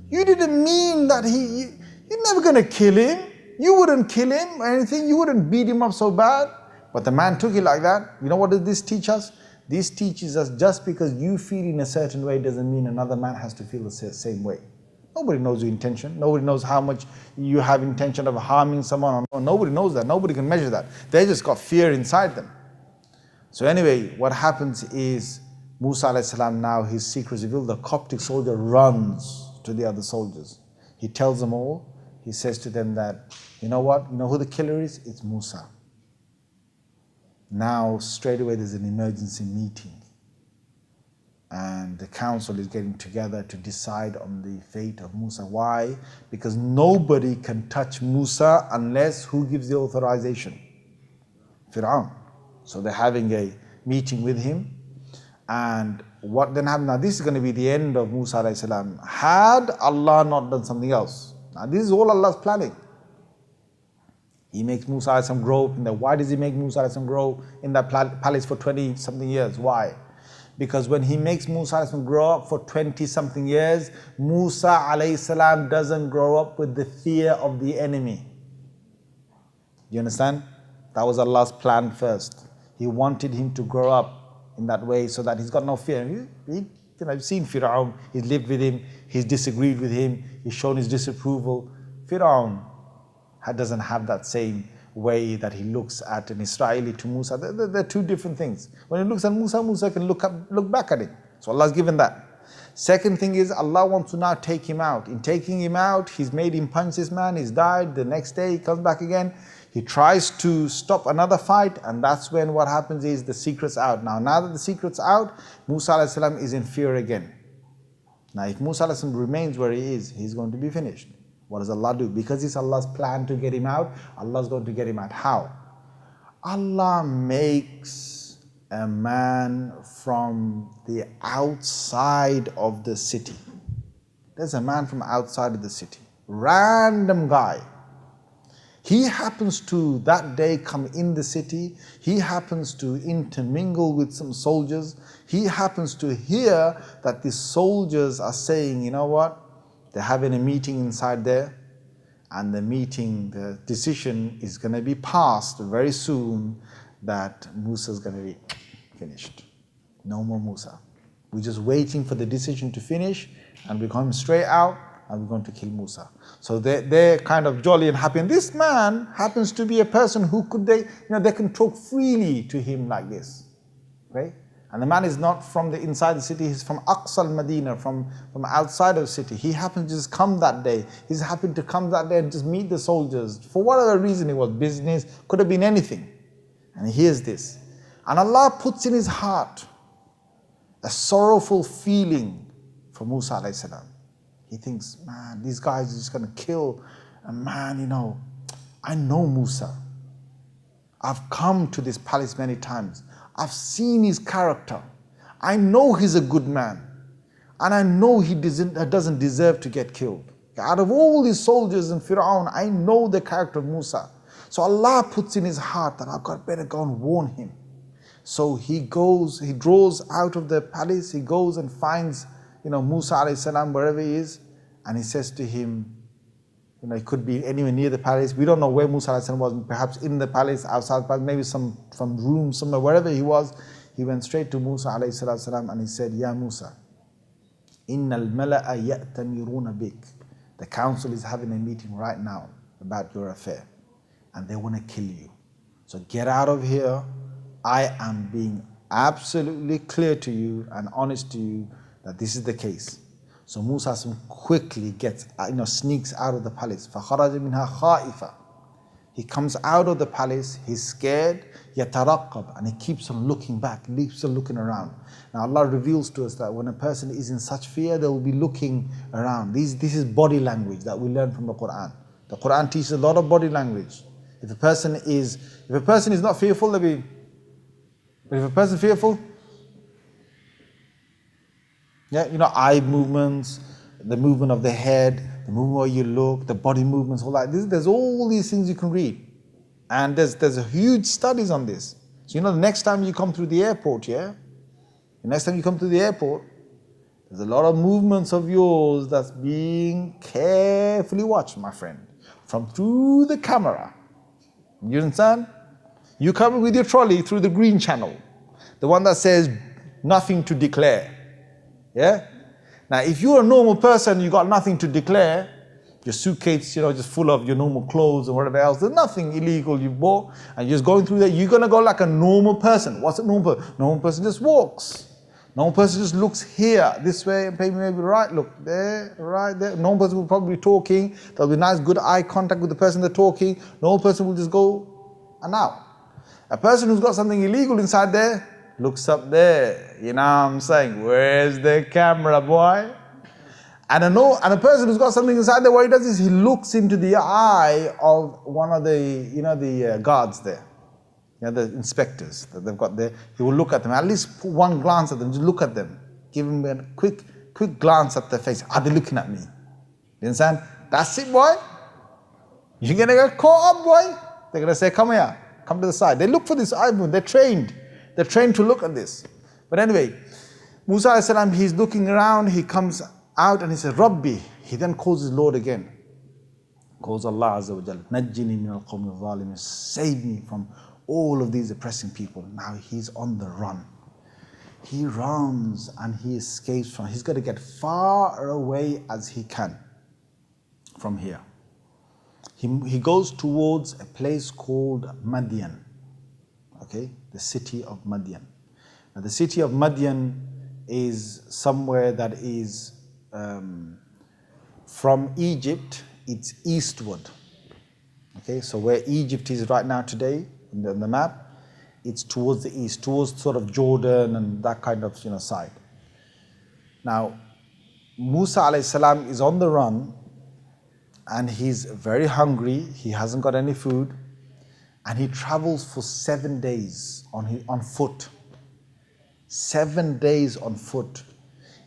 You didn't mean that you're never going to kill him. You wouldn't kill him or anything. You wouldn't beat him up so bad. But the man took it like that. You know what does this teach us? This teaches us just because you feel in a certain way doesn't mean another man has to feel the same way. Nobody knows your intention. Nobody knows how much you have intention of harming someone. Nobody knows that. Nobody can measure that. They just got fear inside them. So anyway, what happens is Musa alayhi salam, now his secret is revealed. The Coptic soldier runs to the other soldiers. He tells them all. He says to them that, "You know what? You know who the killer is? It's Musa." Now straight away there's an emergency meeting. And the council is getting together to decide on the fate of Musa. Why? Because nobody can touch Musa unless who gives the authorization? Pharaoh. So they're having a meeting with him. And what then happened? Now this is going to be the end of Musa alayhi salam. Had Allah not done something else. Now this is all Allah's planning. He makes Musa alayhi salam grow up in there. Why does he make Musa alayhi salam grow in that palace for 20 something years? Why? Because when he makes Musa alayhi salam grow up for 20 something years, Musa alayhi salam doesn't grow up with the fear of the enemy. You understand? That was Allah's plan first. He wanted him to grow up in that way so that he's got no fear. You've seen Pharaoh, he's lived with him, he's disagreed with him, he's shown his disapproval. Pharaoh doesn't have that same way that he looks at an Israeli to Musa. They're two different things. When he looks at Musa, Musa can look back at him. So Allah's given that. Second thing is, Allah wants to now take him out. In taking him out, he's made him punch this man, he's died. The next day he comes back again. He tries to stop another fight, and that's when what happens is the secret's out. Now that the secret's out, Musa alayhi salam is in fear again. Now if Musa alayhi salam remains where he is, he's going to be finished. What does Allah do? Because it's Allah's plan to get him out, Allah's going to get him out. How? Allah makes a man from the outside of the city. There's a man from outside of the city. Random guy. He happens to that day come in the city. He happens to intermingle with some soldiers. He happens to hear that the soldiers are saying, you know what? They're having a meeting inside there. And the decision is going to be passed very soon that Musa's going to be finished. No more Musa. We're just waiting for the decision to finish, and we're coming straight out and we're going to kill Musa. So they're kind of jolly and happy. And this man happens to be a person who they can talk freely to him like this. Right? And the man is not from the inside the city, he's from Aqsa al-Madinah, from outside of the city. He happened to just come that day. He's happened to come that day and just meet the soldiers. For whatever reason, it was business, could have been anything. And he hears this. And Allah puts in his heart a sorrowful feeling for Musa alayhi salam. He thinks, man, these guys are just going to kill a man, I know Musa. I've come to this palace many times. I've seen his character. I know he's a good man. And I know he doesn't deserve to get killed. Out of all these soldiers in Pharaoh, I know the character of Musa. So Allah puts in his heart that I've got better go and warn him. So he draws out of the palace, he goes and finds, Musa alayhi salam wherever he is, and he says to him, it could be anywhere near the palace. We don't know where Musa alayhi salam was, perhaps in the palace, outside the palace, maybe some room somewhere, wherever he was. He went straight to Musa alayhi salam and he said, Ya Musa, Innal mala'a ya'tamiruna bik. The council is having a meeting right now about your affair, and they want to kill you. So get out of here. I am being absolutely clear to you and honest to you that this is the case. So Musa quickly gets, sneaks out of the palace. فَخَرَجَ مِنْهَا خَائِفًا. He comes out of the palace, he's scared, يَتَرَقَّبْ, and he keeps on looking back, keeps on looking around. Now Allah reveals to us that when a person is in such fear, they will be looking around. This is body language that we learn from the Quran. The Quran teaches a lot of body language. If a person is not fearful, but if a person is fearful, eye movements, the movement of the head, the movement where you look, the body movements, all that. There's all these things you can read. And there's a huge studies on this. So the next time you come through the airport, the next time you come to the airport, there's a lot of movements of yours that's being carefully watched, my friend, from through the camera. You understand? You come with your trolley through the green channel, the one that says nothing to declare. Yeah? Now, if you're a normal person, you got nothing to declare, your suitcase, just full of your normal clothes and whatever else, there's nothing illegal you bought, and you're just going through there, you're going to go like a normal person. What's a normal person? Normal person just walks. Normal person just looks here, this way, and maybe right, look there, right there. Normal person will probably be talking. There'll be nice, good eye contact with the person they're talking. Normal person will just go and out. A person who's got something illegal inside there, looks up there, what I'm saying? Where's the camera, boy? And a person who's got something inside there, what he does is he looks into the eye of one of the, the guards there. The inspectors that they've got there. He will look at them, at least put one glance at them, just look at them. Give them a quick glance at their face. Are they looking at me? You understand? That's it, boy. You're going to get caught up, boy. They're going to say, come here, come to the side. They look for this eye movement. They're trained. They're trained to look at this. But anyway, Musa alayhi salam, he's looking around, he comes out and he says, Rabbi. He then calls his Lord again. Calls Allah Azza wa Jal. Najjini min al-qawmi al-zalimin. Save me from all of these oppressing people. Now he's on the run. He runs and he escapes from, he's got to get far away as he can from here. He goes towards a place called Madyan. Okay, the city of Madyan. Now the city of Madyan is somewhere that is from Egypt, it's eastward. Okay, so where Egypt is right now today, on the map, it's towards the east, towards sort of Jordan and that kind of side. Now, Musa alayhi salam is on the run and he's very hungry, he hasn't got any food, and he travels for 7 days on foot. 7 days on foot.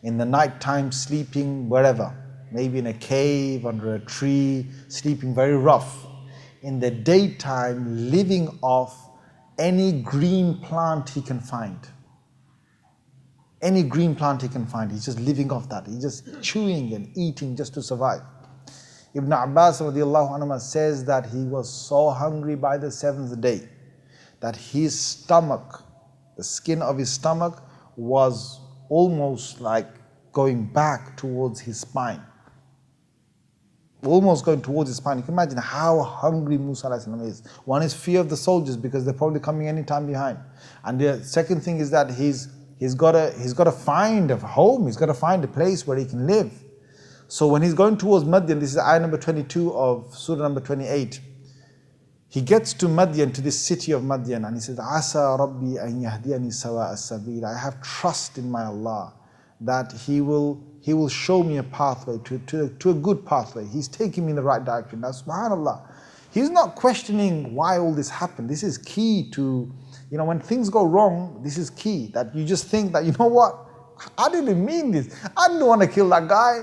In the night time, sleeping wherever, maybe in a cave, under a tree, sleeping very rough. In the daytime, living off any green plant he can find. Any green plant he can find, he's just living off that. He's just chewing and eating just to survive. Ibn Abbas radiallahu anhu says that he was so hungry by the 7th day that his stomach, the skin of his stomach was almost like going back towards his spine. Almost going towards his spine. You can imagine how hungry Musa is. One is fear of the soldiers because they're probably coming any time behind. And the second thing is that he's got to find a home. He's got to find a place where he can live. So when he's going towards Madyan, this is ayah number 22 of surah number 28. He gets to Madyan, to this city of Madyan, and he says, Asa Rabbi an yahdiyani sawa as-sabil. I have trust in my Allah that He will show me a pathway to a good pathway. He's taking me in the right direction. Now, subhanAllah, He's not questioning why all this happened. This is key to, when things go wrong, this is key. That you just think that, you know what? I didn't mean this. I didn't want to kill that guy.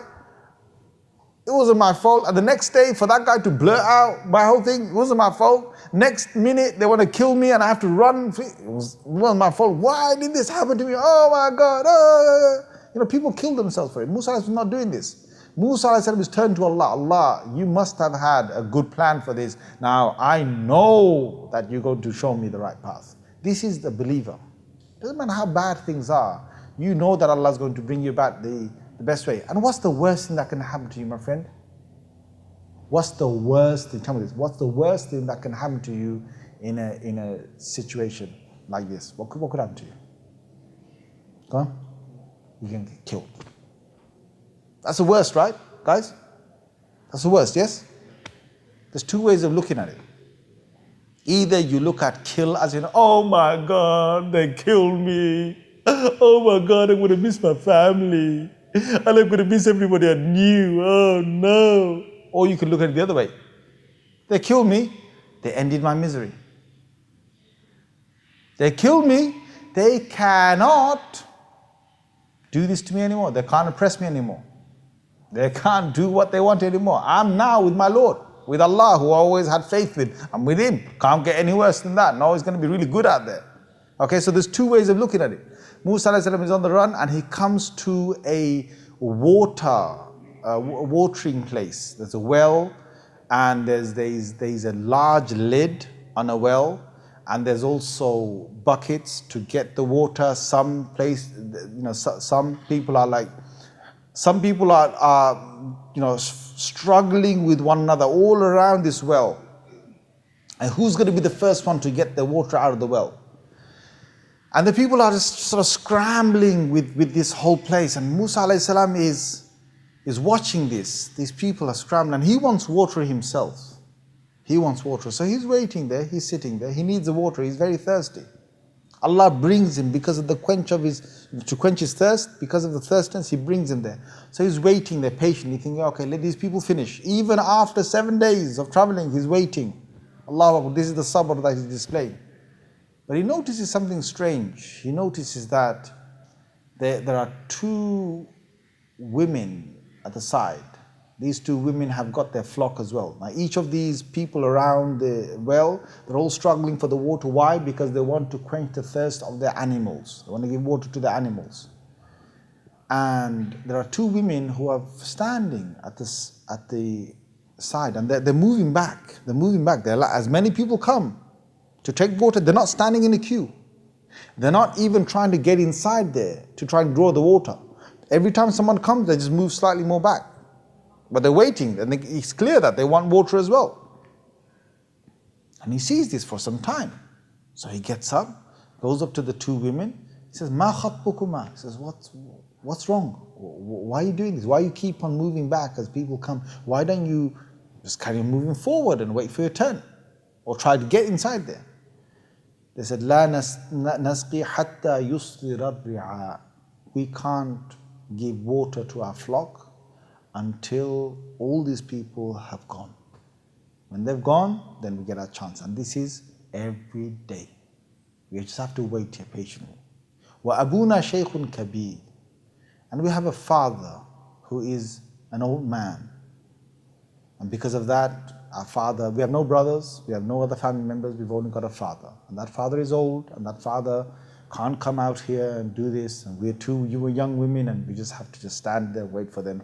It wasn't my fault. And the next day, for that guy to blurt out my whole thing, it wasn't my fault. Next minute, they want to kill me and I have to run. It wasn't my fault. Why did this happen to me? Oh my God. People kill themselves for it. Musa was not doing this. Musa was turned to Allah. Allah, you must have had a good plan for this. Now, I know that you're going to show me the right path. This is the believer. Doesn't matter how bad things are. You know that Allah is going to bring you back the best way. And what's the worst thing that can happen to you, my friend? What's the worst thing? Tell me this. What's the worst thing that can happen to you in a situation like this? What could happen to you? Go on. You can get killed. That's the worst, right, guys? That's the worst, yes? There's two ways of looking at it. Either you look at kill as in, oh my God, they killed me. Oh my God, I'm going to miss my family. And I'm going to miss everybody I knew. Oh no. Or you could look at it the other way. They killed me. They ended my misery. They killed me. They cannot do this to me anymore. They can't oppress me anymore. They can't do what they want anymore. I'm now with my Lord, with Allah, who I always had faith with. I'm with Him. Can't get any worse than that. No, it's going to be really good out there. Okay, so there's two ways of looking at it. Musa is on the run and he comes to a watering place. There's a well and there's a large lid on a well, and there's also buckets to get the water. Some people are struggling with one another all around this well. And who's going to be the first one to get the water out of the well? And the people are just sort of scrambling with this whole place. And Musa alayhi salam is watching this. These people are scrambling. And he wants water himself. He wants water. So he's waiting there. He's sitting there. He needs the water. He's very thirsty. Allah brings him because of to quench his thirst. Because of the thirstiness, He brings him there. So he's waiting there patiently, thinking, okay, let these people finish. Even after 7 days of traveling, he's waiting. Allahu Akbar, this is the sabr that he's displaying. But he notices something strange. He notices that there are two women at the side. These two women have got their flock as well. Now each of these people around the well, they're all struggling for the water. Why? Because they want to quench the thirst of their animals. They want to give water to their animals. And there are two women who are standing at the side, and they're moving back. They're moving back. As many people come to take water, they're not standing in a queue. They're not even trying to get inside there to try and draw the water. Every time someone comes, they just move slightly more back. But they're waiting, and it's clear that they want water as well. And he sees this for some time. So he gets up, goes up to the two women. He says, Ma khatbukuma? He says, what's wrong? Why are you doing this? Why you keep on moving back as people come? Why don't you just carry on moving forward and wait for your turn? Or try to get inside there? They said, La nasqi hatta yusdira ri'a. We can't give water to our flock until all these people have gone. When they've gone, then we get our chance. And this is every day. We just have to wait here patiently. Wa abuna shaykhun kabir. And we have a father who is an old man. And because of that, our father, we have no brothers, we have no other family members, we've only got a father. And that father is old, and that father can't come out here and do this. And you were young women, and we just have to just stand there, wait for them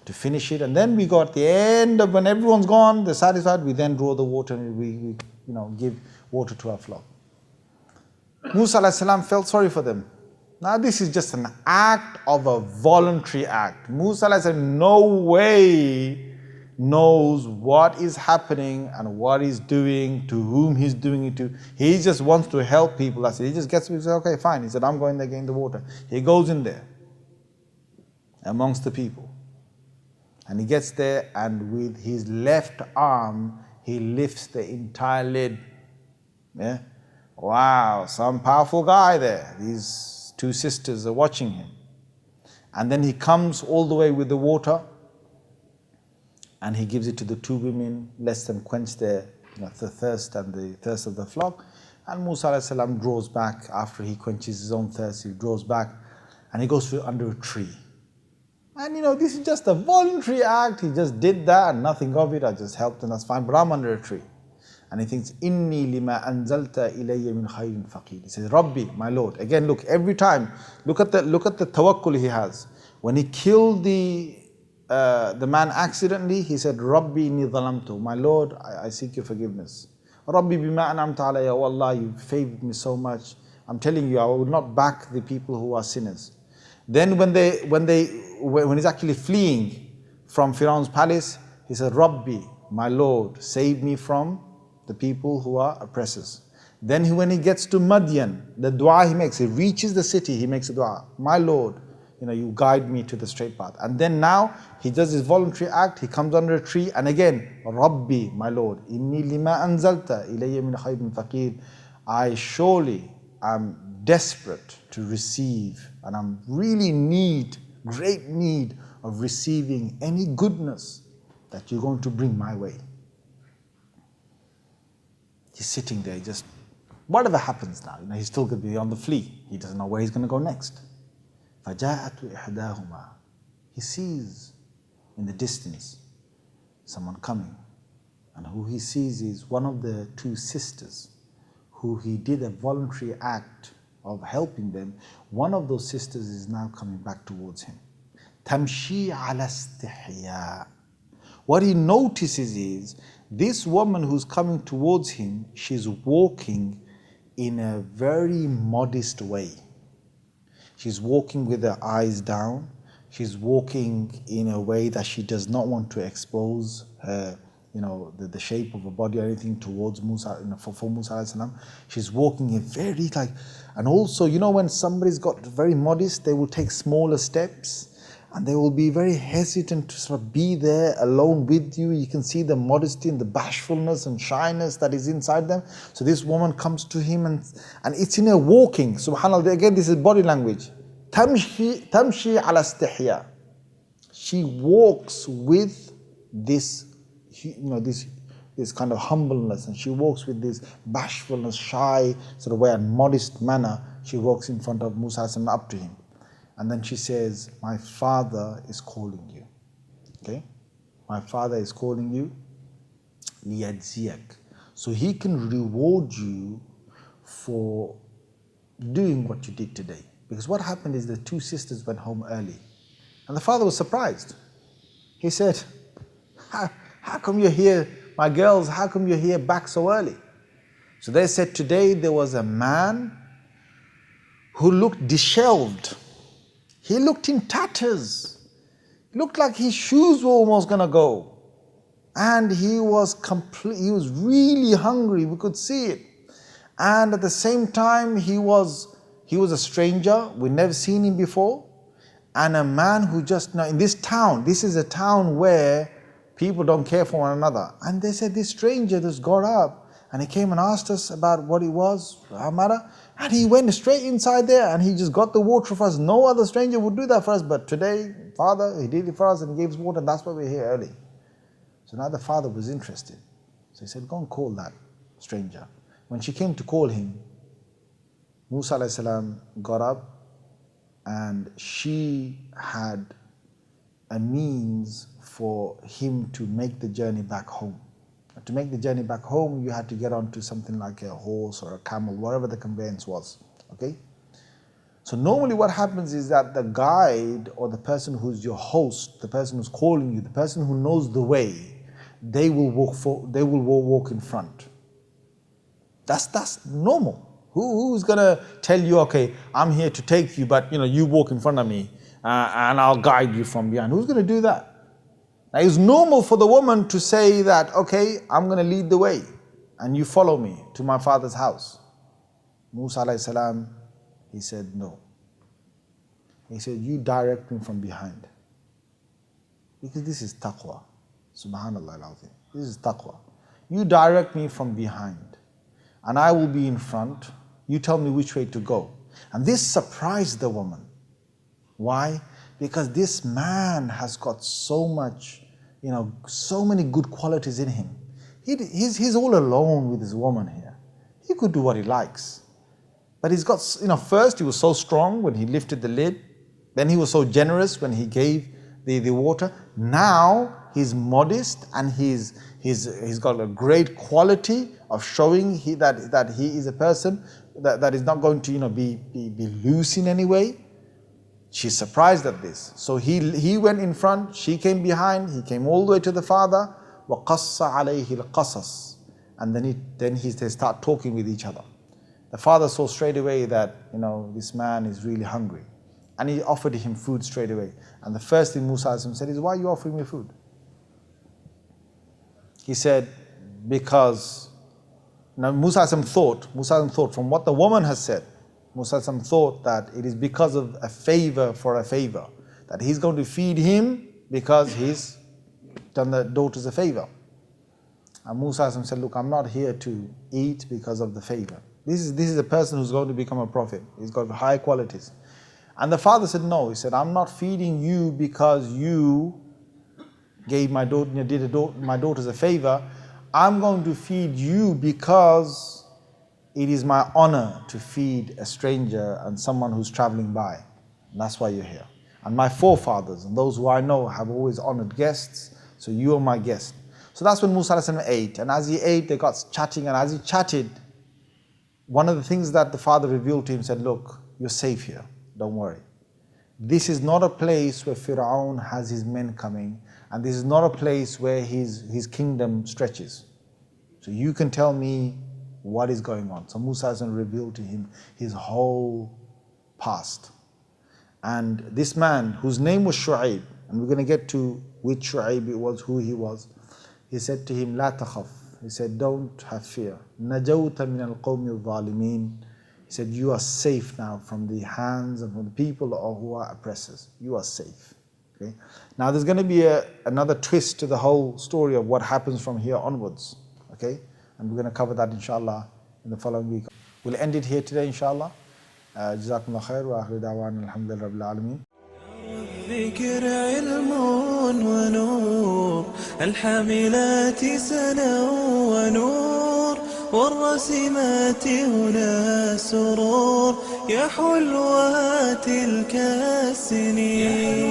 to finish it. And then we got the end of when everyone's gone, they're satisfied, we then draw the water and we give water to our flock. Musa alayhi salam felt sorry for them. Now this is just an act of a voluntary act. Musa alayhi salam no way knows what is happening and what he's doing, to whom he's doing it to. He just wants to help people. That's it. He just gets to say, okay, fine. He said, I'm going there getting the water. He goes in there amongst the people. And he gets there, and with his left arm, he lifts the entire lid. Yeah? Wow, some powerful guy there. These two sisters are watching him. And then he comes all the way with the water, and he gives it to the two women, lets them quench their the thirst and the thirst of the flock. And Musa alayhi salam draws back after he quenches his own thirst. He draws back and he goes under a tree. And this is just a voluntary act. He just did that and nothing of it. I just helped and that's fine. But I'm under a tree. And he thinks, Inni lima anzalta ilayya min khayrin faqir. He says, Rabbi, my Lord. Again, look, every time, look at the tawakkul he has. When he killed the man accidentally, he said, Rabbi inni zalamtu. My Lord, I seek your forgiveness. Rabbi bima an'amta alayya. Oh Allah, you favored me so much. I'm telling you, I will not back the people who are sinners. Then when he's actually fleeing from Pharaoh's palace, he said, Rabbi, my Lord, save me from the people who are oppressors. Then when he gets to Madyan, the dua he makes, he reaches the city, he makes a dua, my Lord, you guide me to the straight path. And then now he does his voluntary act, he comes under a tree, and again, Rabbi, my Lord, inni lima anzalta ilayya min khayrin faqir. I surely am desperate to receive, and I'm really great need of receiving any goodness that you're going to bring my way. He's sitting there, just whatever happens now, he's still going to be on the flee. He doesn't know where he's going to go next. فَجَاءَتْ إِحْدَاهُمَا. He sees in the distance someone coming, and who he sees is one of the two sisters who he did a voluntary act of helping them. One of those sisters is now coming back towards him. تَمْشِي عَلَى اسْتِحْيَاءٍ. What he notices is this woman who's coming towards him, she's walking in a very modest way. She's walking with her eyes down. She's walking in a way that she does not want to expose her, the shape of her body or anything towards Musa, for Musa alayhi salam. She's walking in very and also, when somebody's got very modest, they will take smaller steps. And they will be very hesitant to sort of be there alone with you. You can see the modesty and the bashfulness and shyness that is inside them. So this woman comes to him and it's in her walking. Subhanallah, again, this is body language. Tamshi ala istihya. She walks with this, this kind of humbleness, and she walks with this bashfulness, shy sort of way and modest manner. She walks in front of Musa and up to him. And then she says, my father is calling you. Okay? My father is calling you. لِيَجْزِيَكَ. So he can reward you for doing what you did today. Because what happened is the two sisters went home early. And the father was surprised. He said, how come you're here, my girls, how come you're here back so early? So they said, today there was a man who looked disheveled. He looked in tatters. It looked like his shoes were almost going to go. And he was really hungry. We could see it. And at the same time, he was a stranger. We'd never seen him before. And a man who in this town, this is a town where people don't care for one another. And they said, this stranger just got up and he came and asked us about what it was, our matter. And he went straight inside there and he just got the water for us. No other stranger would do that for us. But today, Father, he did it for us and he gave us water, and that's why we're here early. So now the father was interested. So he said, go and call that stranger. When she came to call him, Musa alayhi salam got up, and she had a means for him to make the journey back home. To make the journey back home, you had to get onto something like a horse or a camel, whatever the conveyance was. Okay? So normally what happens is that the guide or the person who's your host, the person who's calling you, the person who knows the way, they will walk in front. That's normal. Who's gonna tell you, okay, I'm here to take you, but you walk in front of me and I'll guide you from behind? Who's gonna do that? Now, it's normal for the woman to say that, okay, I'm going to lead the way and you follow me to my father's house. Musa alayhi salam, he said, no. He said, you direct me from behind. Because this is taqwa. Subhanallah al-azim. This is taqwa. You direct me from behind and I will be in front. You tell me which way to go. And this surprised the woman. Why? Because this man has got so much, so many good qualities in him. He's all alone with his woman here. He could do what he likes. But he's got, first he was so strong when he lifted the lid. Then he was so generous when he gave the water. Now he's modest and he's got a great quality of showing that he is a person that is not going to be loose in any way. She's surprised at this. So he went in front, she came behind, he came all the way to the father. وَقَصَّ عَلَيْهِ الْقَصَص. And then they start talking with each other. The father saw straight away that this man is really hungry. And he offered him food straight away. And the first thing Musa said is, why are you offering me food? He said, because, now Musa thought from what the woman has said, Musa thought that it is because of a favor for a favor, that he's going to feed him because he's done the daughters a favor. And Musa said, look, I'm not here to eat because of the favor. This is a person who's going to become a prophet. He's got high qualities. And the father said, no. He said, I'm not feeding you because you gave my daughters a favor. I'm going to feed you because it is my honor to feed a stranger and someone who's traveling by. And that's why you're here. And my forefathers and those who I know have always honored guests. So you are my guest. So that's when Musa ate. And as he ate, they got chatting. And as he chatted, one of the things that the father revealed to him said, look, you're safe here. Don't worry. This is not a place where Pharaoh has his men coming. And this is not a place where his kingdom stretches. So you can tell me what is going on. So Musa revealed to him his whole past. And this man, whose name was Shu'aib, and we're going to get to which Shu'aib it was, who he was, he said to him, لا تخف. He said, don't have fear. نجوت من القوم الظالمين. He said, you are safe now from the hands and from the people who are oppressors. You are safe. Okay. Now there's going to be another twist to the whole story of what happens from here onwards. Okay. And we're going to cover that inshallah in the following week. We'll end it here today inshallah. Jazakumullah khair wa akhiru da'wana alhamdulillahi rabbil alameen. الذكر علم ونور الحاملات سنا ونور والرسمات هنا سرور يا حلوات تلك السنين